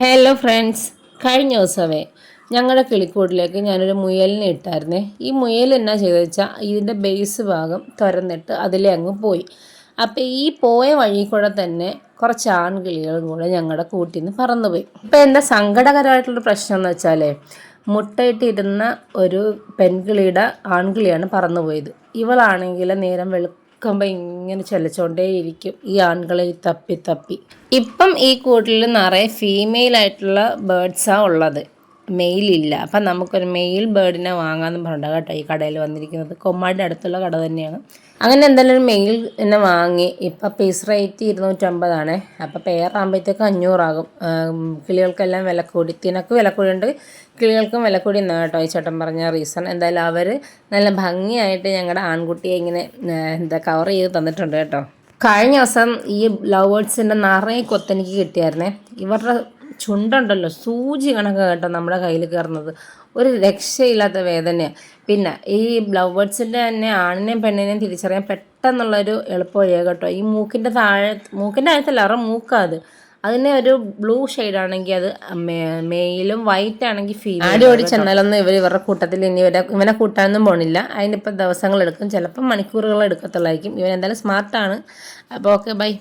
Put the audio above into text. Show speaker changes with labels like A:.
A: Hello friends, കഴിഞ്ഞ ദിവസമേ ഞങ്ങളുടെ കിളിക്കൂട്ടിലേക്ക് ഞാനൊരു മുയലിനെ ഇട്ടായിരുന്നേ. ഈ മുയൽ എന്നാ ചെയ്തെന്ന് വെച്ചാൽ ഇതിൻ്റെ ബേസ് ഭാഗം തുറന്നിട്ട് അതിലെ അങ്ങ് പോയി. അപ്പോൾ ഈ പോയ വഴി കൂടെ തന്നെ കുറച്ച് ആൺകിളികളും കൂടെ ഞങ്ങളുടെ കൂട്ടിൽ നിന്ന് പറന്നുപോയി. ഇപ്പോൾ എന്താ സങ്കടകരമായിട്ടുള്ളൊരു പ്രശ്നം എന്ന് വെച്ചാൽ മുട്ടയിട്ടിരുന്ന ഒരു പെൺകിളിയുടെ ആൺകിളിയാണ് പറന്നുപോയത്. ഇവളാണെങ്കിൽ നേരം വെളുക്കുമ്പോൾ ഇങ്ങനെ ചലിച്ചുകൊണ്ടേയിരിക്കും ഈ ആൺകളെ തപ്പി തപ്പി. ഇപ്പം ഈ കൂട്ടിൽ നിറയെ ഫീമെയിൽ ആയിട്ടുള്ള ബേർഡ്സാണ് ഉള്ളത്, മെയിലില്ല. അപ്പം നമുക്കൊരു മെയിൽ ബേർഡിനെ വാങ്ങാമെന്ന് പറഞ്ഞിട്ട് കേട്ടോ ഈ കടയിൽ വന്നിരിക്കുന്നത്. കൊമ്മാടിൻ്റെ അടുത്തുള്ള കട തന്നെയാണ്. അങ്ങനെ എന്തായാലും ഒരു മെയിൽ എന്നെ വാങ്ങി. ഇപ്പം പീസ് റേറ്റ് 250 അപ്പോൾ പെയറാകുമ്പോഴത്തേക്ക് 500 ആകും. കിളികൾക്കെല്ലാം വില കൂടി, തിനക്ക് വില കൂടിയുണ്ട്, കിളികൾക്കും വില കൂടി എന്നാണ് കേട്ടോ ഈ ചേട്ടൻ പറഞ്ഞ റീസൺ. എന്തായാലും അവർ നല്ല ഭംഗിയായിട്ട് ഞങ്ങളുടെ ആൺകുട്ടിയെ ഇങ്ങനെ കവർ ചെയ്ത് തന്നിട്ടുണ്ട് കേട്ടോ. കഴിഞ്ഞ ദിവസം ഈ ലവ് ബേർഡ്സിൻ്റെ നിറയെ കൊത്തെനിക്ക് കിട്ടിയായിരുന്നേ. ഇവരുടെ ചുണ്ടുണ്ടല്ലോ സൂചി കണക്ക് കേട്ടോ നമ്മുടെ കയ്യിൽ കയറുന്നത്, ഒരു രക്ഷയില്ലാത്ത വേദനയാണ്. പിന്നെ ഈ ലവ് ബേർഡ്സിൻ്റെ തന്നെ ആണിനെയും പെണ്ണിനെയും തിരിച്ചറിയാൻ പെട്ടെന്നുള്ളൊരു എളുപ്പ വഴിയാണ് കേട്ടോ. ഈ മൂക്കിൻ്റെ അകത്തല്ല, അവരുടെ മൂക്കാത്. അതിന് ഒരു ബ്ലൂ ഷെയ്ഡാണെങ്കിൽ അത് മെയിലും വൈറ്റ് ആണെങ്കിൽ ഫീമെയിൽ. ആടി ഓടി ചെന്നാലൊന്നും ഇവരുടെ കൂട്ടത്തിൽ ഇനി ഇവനെ കൂട്ടാനൊന്നും പോണില്ല. അതിനിപ്പോൾ ദിവസങ്ങളെടുക്കും, ചിലപ്പോൾ മണിക്കൂറുകൾ എടുക്കത്തുള്ളായിരിക്കും. ഇവൻ എന്തായാലും സ്മാർട്ടാണ്. അപ്പോൾ ഓക്കെ, ബൈ.